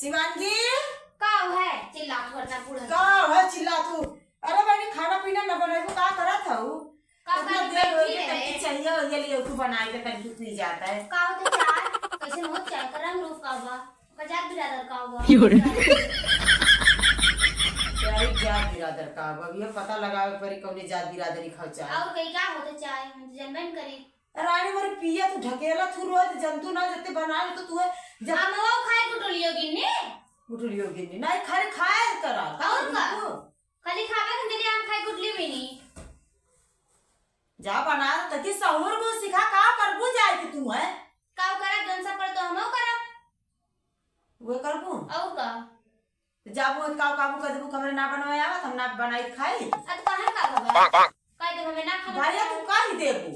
शिवांगी का है चिल्ला करता पूरा का है चिल्ला तू। अरे मैंने खाना पीना न बनाए का करत हूं का उतना देर हो गई तब चाहिए ये लिए तू बनाए के तब नहीं जाता है का होते चाय कैसे हो चाय का रंग रूप का बा कजाक बिरादर का बा चाय जात बिरादर का अब ये पता लगावे परी कौने जात बिरादरी खाओ चाय और कई का होते चाय हम जनबन करी रानी मोरे पिया तू ढकेला तू रोज जंतु ना जते बना ले तो तू जब हम वो खाए गुटलियो गिन्ने गुटलियो गिन्नी नहीं खाए करा और का खाली खावे खंडली हम खाए गुटली भी नहीं जा बना तकी सहूर को सिखा का करबू जाए कि तू है का करा जन सा पर तो हमो करा वो करबू और का जाबू का काबू कर देबू कमरे ना बनवाया आवत हम ना बनाई खाई अत कहां का खबर काय दे हमें ना खाना भाई तू काहे देबू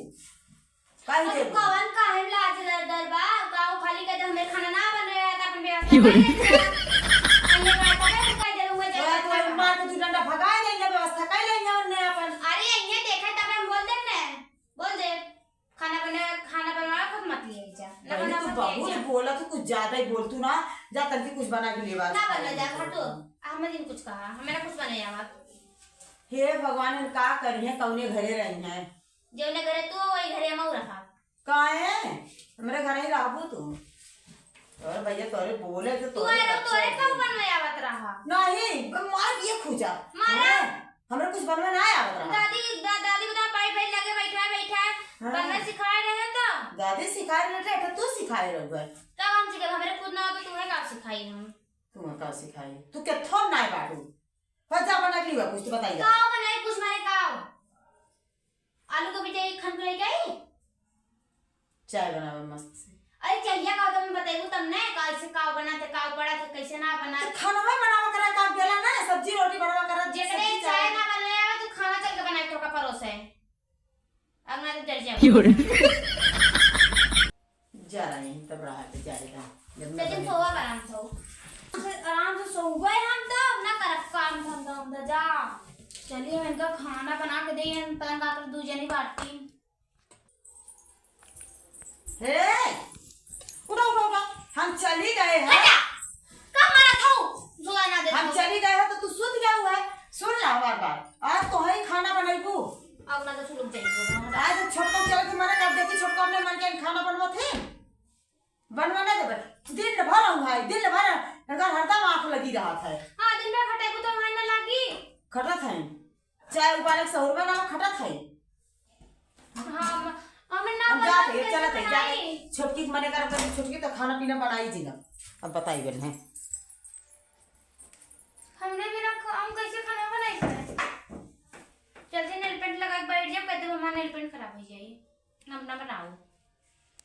काहे देबू कवन काहे लाज दरबा गांव खाली कह दे हमें खाना ना बनाया था अपन व्यवस्था अन्य बात है काय दे हुए तो तो मार के तू डंडा भगा लेंगे व्यवस्था कर लेंगे उन्हें अपन अरे ये देखा तब हम बोल दे खाना बनवा खुद मत लिए जा ना बना तू बहुत बोला तू कुछ ज्यादा ही बोल तू ना जा तन की कुछ बना के ले बात ना बना जा हटो हम दिन कुछ कहा हमें कुछ बनाया मत हे भगवान ने का करिए कौने घरे रही है जो ने घरे तू वही घरे मऊ रखा काहे हमरे घर ही रहबू तू और भैया तोरे बोले तो तू आए तोरे कब बनवाया आवत रहा नहीं मार ये खुजा मारा हमरे कुछ बनवा ना आवत रहा दादी बता पाई लगे बैठा बनना सिखाए रहे तो दादी सिखाए रहे थे तू सिखाए रहे कब हम सिखे हमरे खुद ना हो तो तुम्हें का सिखाई हम तू का सिखाई तू के थोम ना बाटू फजा बना के लिए कुछ तो बताइए काव बनाई कुछ मारे काव आलू को बिचाई खन करे गई चाय बनावे मस्त से अरे चाहिए का तो मैं बताइबू तुमने कैसे काव बनाते काव पड़ा थे कैसे ना बना खाना में बनावा करा का गेला ना सब्जी रोटी बनावा करा जेकरे चाय ना बनाया तो खाना चल के बनाई तो का परोसे अब ना तो डर जाओ जा रहे हैं तब रहा पे जाएगा लेकिन सोवा आराम से सो गए हम तो ना कर काम धंधा जा चलिए मैं इनका खाना बना के दे तन का कर दू जनी बाटी हे उठो हम चली गए हैं का मारा था जुआ ना दे हम चली गए हैं तो तू सुन गया हुआ है सुन ला बार आज तो है खाना बनाईबू अब ना तो सुलग जाएगी आज छोटका चल के मना कर दे कि छोटका ने मन के खाना बनवा थे बनवाना दे दिन भर हूं भाई दिन भर अगर हरदम आंख लगी रहा था हां दिन भर खटे को तो वहां ना लागी खटत है चाय उबाले 100 रुपए ना खटत है हां हमें ना हम जाते हैं चलते हैं जाते छोटकी मने कर छोटकी तो खाना पीना बनाई जी ना अब बताइए बहन है हमने बिना हम कैसे खाना बनाए जल्दी नेल पेंट लगा के बैठ जाओ कहते हमारा नेल पेंट खराब हो जाए हम ना बनाओ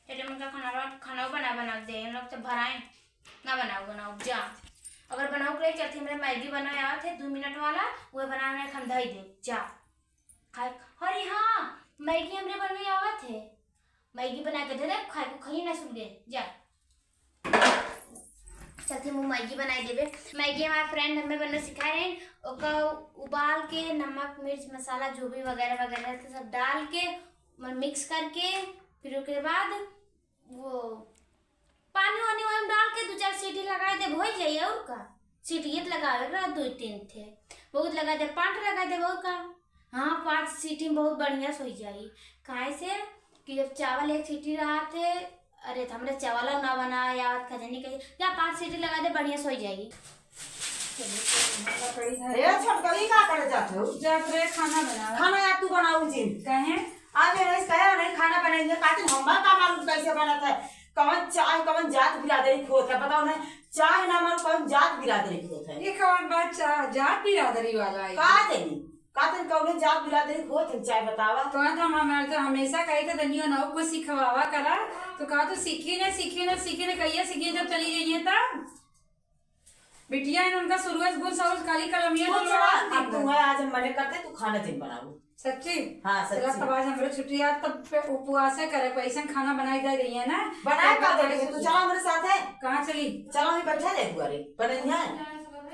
चलिए उनका खाना बना दे हम लोग तो भराए ना बनाओ जा अगर बनाओ के चलते मेरे मैगी बनाया थे 2 मिनट वाला वो बनाने हम धई दे जा खाए अरे हाँ मैगी हमने बनवाया हुआ थे मैगी बना के दे दे खाए को खाई ना सुन दे जा चलते मुँह मैगी बनाई देवे मैगी हमारे फ्रेंड हमें बनना सिखा रहे हैं ओका उबाल के नमक मिर्च मसाला जो भी वगैरह वगैरह सब डाल के मिक्स करके फिर उसके बाद वो पानी वानी में डाल के 2-4 सीटी लगा दे हो जाइए और का सीटी ये लगावे 2-3 थे बहुत लगा दे 5 लगा दे बहुत का हाँ 5 सीटी में बहुत बढ़िया सो जाई काहे से कि जब चावल 1 सीटी रहा थे अरे हमने चावल ना बनाया खजनी कही या 5 सीटी लगा दे बढ़िया सो जाएगी ये छोटका का कर जाते हो जब रे खाना खाना या तू बनाऊ जी कहे आज मैंने कहा नहीं खाना बनाएंगे काटे हम का मालूम कैसे बनाता है कौन चाय कौन जात बिरादरी खोत है बताओ ना चाय ना मालूम कौन जात बिरादरी खोत है ये कौन बात जात बिरादरी वाला है का देनी कौन जात बिरादरी खोत है चाय बतावा तो हम हमारे तो हमेशा कहे थे दनियो ना को सिखवावा करा तो कहा तो सीखे ना कहिए सीखे जब चली जाइए तब बिटिया है उनका शुरुआत गुण सरोज काली कलमिया अब तू है आज हम मने करते तू खाना दिन बनाओ सच्ची हाँ सच्ची तब आज हमरे छुट्टी यार तब उपवास करे पैसा खाना बनाई दे रही है ना बनाए का दे तू चला हमारे साथ है कहाँ चली चलो हम बैठा रहे दुआरे बने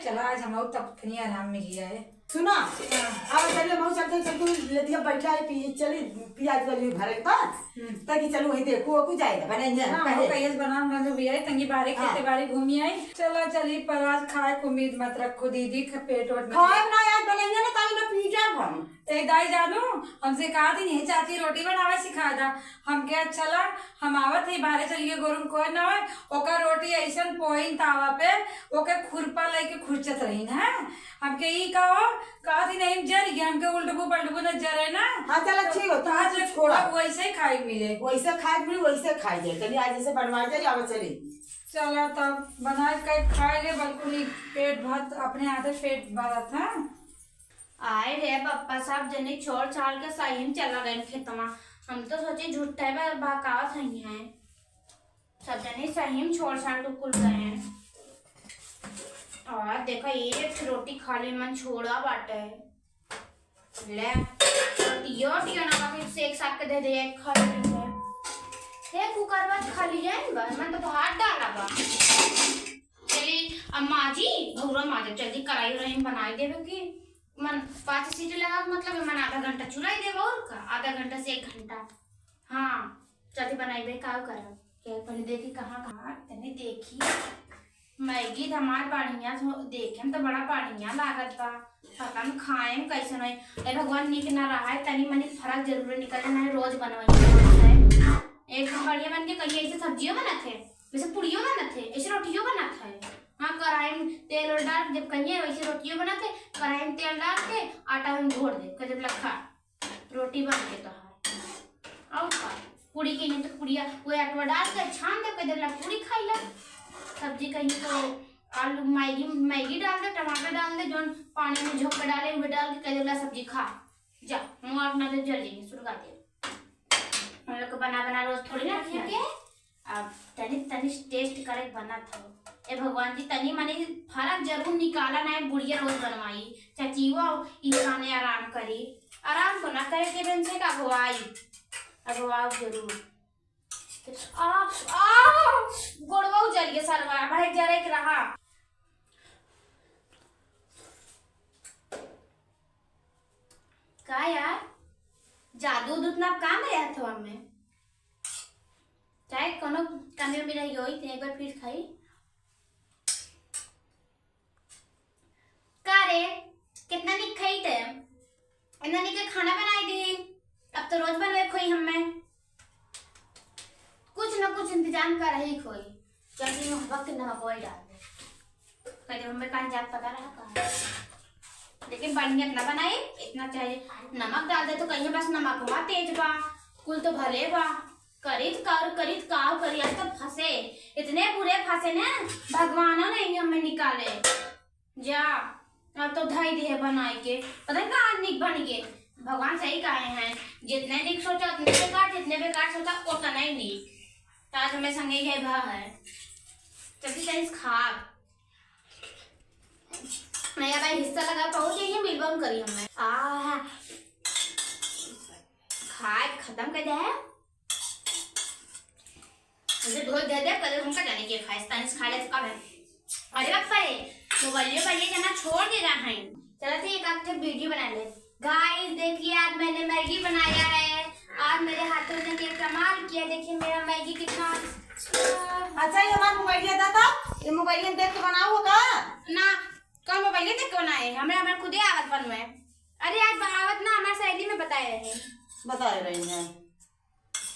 चला आज हम तब आराम में लिया है सुना अब चलिए बहुत चलते लेतिया बैठा है चली प्याज वाली घर के पास ताकि चलो वही देखो को जाएगा बनाएंगे हां कहिए बनाम ना भी आई तंगी बारी खेते बारी घूमी आई चलो चली पर आज खाए को उम्मीद मत रखो दीदी पेट और खाए ना यार बनाएंगे ना ताकि ना पी जाए हम एक दाई जानू हमसे कहा थी नहीं चाची रोटी बनावे सिखा दा हम क्या चला हम आवत ही बाहर चलिए गोरुम कोई ना है ओका रोटी ऐसन पोइन तावा पे ओके खुरपा लेके खुरचत रही ना हम के ई कहा थी नहीं जर गया हमके उल्टबू पलटबू न जरे ना हां चल ठीक हो तो आज छोड़ा वैसे ही खाई मिले वैसे खाए मिले वैसे खाई जाए तनी आज जैसे बनवा जाए आवे चली चलो तब बना के खाए ले बिल्कुल पेट भात अपने आधे पेट भरा था आए रे पप्पा साहब जने छोड़ छाड़ के सही में चला गए खेतमा हम तो सोचे झूठे में बहकावत नहीं है सब जने सही में छोड़ छाड़ के कुल गए हैं और देखो एक रोटी खाली मन छोड़ा बाटे ले टियो ना बाकी से एक साथ के दे दे एक खा ले हे कुकर बात खाली जाए बस मैं तो हाथ डाला बा चली अम्मा जी भौरा माजे जल्दी कढ़ाई रही बनाई देवे की मन 5 सीटी लगा मतलब मन आधा घंटा चुलाई देव और का आधा घंटा से 1 घंटा हाँ जल्दी बनाइबे का करब के पहले देखी कहाँ तने देखी मैगी हमार बढ़िया देखे तो बड़ा बढ़िया लागत बा पता न खाए में कैसे नहीं ए भगवान निक ना रहा है तनी मनी फर्क जरूर निकले ना रोज बनवाई एक बढ़िया बन के कहीं ऐसे सब्जियों बनाते हैं वैसे पूड़ियों बनाते हैं ऐसे रोटियों बनाते हैं हाँ कढ़ाई में तेल और डाल जब कहीं वैसे रोटियों बनाते कढ़ाई में तेल डाल के आटा में घोड़ दे जब लखा रोटी बन के तो है और पूड़ी के तो पूड़िया वो आटा डाल के छान दे कदर ला पूड़ी खाई ला सब्जी कहीं तो आलू मैगी डाल दे टमाटर डाल दे जोन पानी में झोंक के डाले हुए डाल के कदर ला सब्जी खा जा मुँह अपना तो जल जाएंगे शुरू कर दे हम लोग को बना रोज थोड़ी ना के अब तनी टेस्ट करे बना था ए भगवान जी तनी मनी फर्क जरूर निकाला ना है बुढ़िया रोज बनवाई चाची वो इंसान आराम करी आराम को ना करे के बन से का अगवाई जरूर गोड़वा जल गया सरवा भाई जरे के रहा का यार जादू उतना काम है था हमें चाहे कोनो कमी में रही होई एक बार फिर खाई का रे कितना निक खाई थे इतना निक खाना बनाई दी अब तो रोज बनवे खोई हमें कुछ ना कुछ इंतजाम कर रही खोई जल्दी में वक्त नमक वही डाल दे कहीं हमें कहीं जात पता रहा का लेकिन बढ़िया ना बनाए इतना चाहिए नमक डाल दे तो कहीं बस नमक हुआ तेज बा कुल तो भले बा करीत काव करी आज तो फंसे इतने बुरे फंसे ना भगवान नहीं हमें निकाले जा अब तो धाई दिए बनाए के पता नहीं कहाँ निक बन गए भगवान सही कहे हैं जितने निक सोचा उतने बेकार जितने बेकार सोचा उतना ही निक ताज हमें संगे गए भा है जल्दी तरीस खा नया भाई हिस्सा लगा पहुंच गई है बिलबम करी हमने खाए खत्म कर दे मुझे धो दे कल हमका जाने के खाए तानिस खा ले तो कब है अरे बाप रे मोबाइल जाना छोड़ दे रहा है चलो तो एक आध वीडियो बना ले गाइस देखिए आज मैंने मैगी बनाया है आज मेरे हाथों ने ये कमाल किया देखिए मेरा मैगी कितना अच्छा ये हमारा मोबाइल था ये मोबाइल देख के बनाओ का ना कौन मोबाइल देख के बनाए हमें खुद ही आवत बन में अरे आज आवत ना हमारे सहेली में बताए रही हैं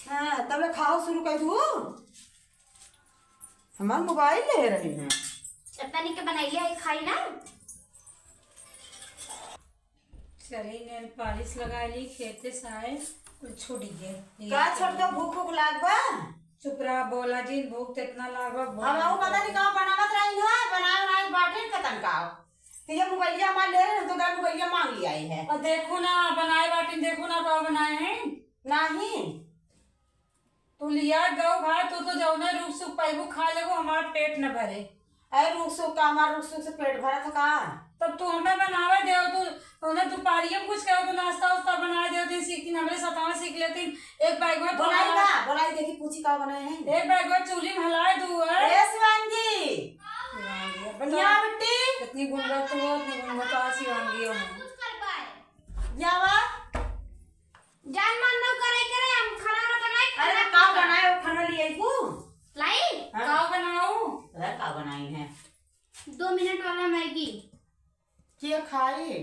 हाँ तब मैं खाओ शुरू कर दूँ हमारा मोबाइल ले रही हैं पता नहीं के बनाई है खाई ना चली नेल पॉलिश लगा ली खेते से आए कुछ छूट गए का छोड़ दो भूख लागबा चुप रहा बोला जी भूख तो इतना लागबा हम पता नहीं कहाँ बनावत रही है बनाए बाटे कतन का तो ये मोबाइल हमारे ले रहे तो गाय मोबाइल मांग लिया है और देखो ना बनाए बाटी देखो ना कहाँ बनाए हैं नहीं तू लिया गौ भाई तू तो जाओ ना रुक सुख पाइबू खा लेगो हमारा पेट न भरे अरे रुक सुख का हमारा रुक सुख से पेट भरा था का तब तू हमें बनावे दे तू उन्हें दोपहरिया कुछ कहो तो नाश्ता वास्ता बना दे सीखती हमारे सतावा सीख लेती एक बैग में बोलाई देखी पूछी का बनाए हैं एक बैग में चूल्ही में हलाए दू ए शिवांगी बढ़िया बेटी कितनी गुणवत्ता हो उतनी गुणवत्ता शिवांगी हो जावा जान मान न करे हम खाना ना बनाए अरे का बनाए वो खाना लिए को लाई का बनाऊं? अरे का बनाई है 2 मिनट वाला मैगी के खाए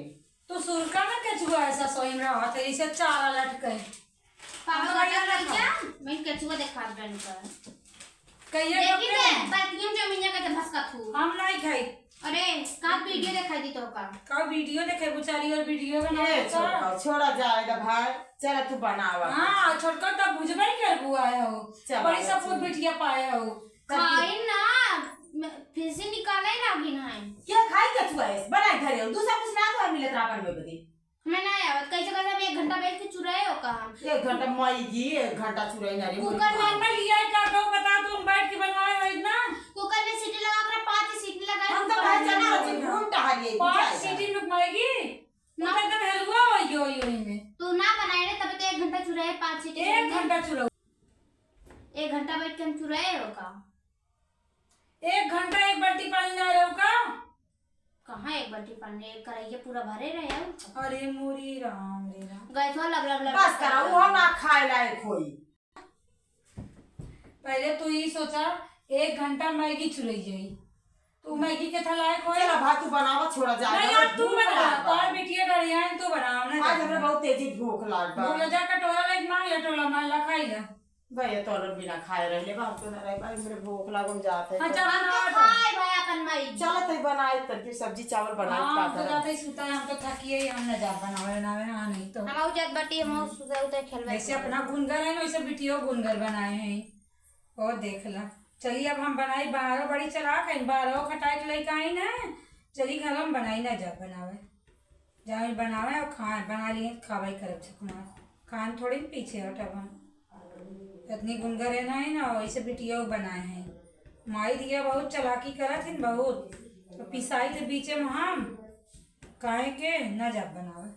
तो सुरका में कचुआ ऐसा सोई में रहा तेरी से चारा लटके पापा हाँ, बता भैया रही क्या मैं कचुआ देखा बन कर कहिए देखी रे बातियों जो मिया का भसका थू हम नहीं खाई अरे का वीडियो दिखाई दी तो का वीडियो देखे बुचारी और वीडियो बना ए छोड़ा जाएगा भाई चल तू बनावा हाँ छोटका तब बुझबे कर बुआ हो चल, बड़ी चल। सपूत बिटिया पाया हो खाई ना फिर से निकाले लागी ना है क्या खाई कछुआ है बनाई घरे दूसरा कुछ ना तो मिले त्रापन में बदी मैं ना आवत कैसे कैसे हम 1 घंटा बैठ के चुराए हो का हम 1 घंटा मैगी 1 घंटा चुराई ना रे कुकर में मैं लिया है का बता तुम बैठ के बनवाए हो इतना कुकर में सीटी लगा कर 5 सीटी लगाए हम तो भाई चना अच्छे घूम टहलिए 5 सीटी में पाएगी ना एकदम हलवा हो यो में तू ना बनाए रे तब तो 1 घंटा चुराए 5 सीटी 1 घंटा चुराओ 1 घंटा बैठ के हम चुराए हो का 1 घंटा 1 बाल्टी पानी ना रहो का कहाँ 1 बाल्टी पानी कराइए पूरा भरे रहे हो अरे मोरी राम रे राम गैस वाला लब लब बस करा वो ना खाए लायक होई पहले तू ही सोचा 1 घंटा मैगी चुराई जाई तू मैगी के था लायक होए चला भाई तू बनावा छोड़ा जाए नहीं यार तू बना तार बिटिया डरिया है तू बनाओ ना आज हमरा बहुत तेजी भूख लाग बा बोला जा कटोरा लाइक मांग ले टोला मांग ला खाई ला भैया तो बिना खाए रहले बा हम तो ना रह पाए मेरे भूख लागम जात है हाँ चल हम तो बना खाए भाई अपन मई चल तई बनाए तब सब्जी चावल बनाए हाँ का तो जाते सुता है हम तो थकिए ही हम न जा बनावे ना हाँ नहीं तो हम जात बाटी हम सुबह उठे खेलवे वैसे अपना गुनगर है ना वैसे बिटियो गुनगर बनाए हैं और देख ला चलिए अब हम बनाई 12 बड़ी चला के 12 खटाई के लेके आई ना चली घर हम बनाई ना जा बनावे जा बनावे और खाए बना लिए खावाई करब छकमा खान थोड़ी पीछे हटब हम इतनी गुनगर है ना वैसे बिटियो बनाए हैं माई दिया बहुत चलाकी करत हिन बहुत तो पिसाई थे बीचे में हम काहे के न जा बनावे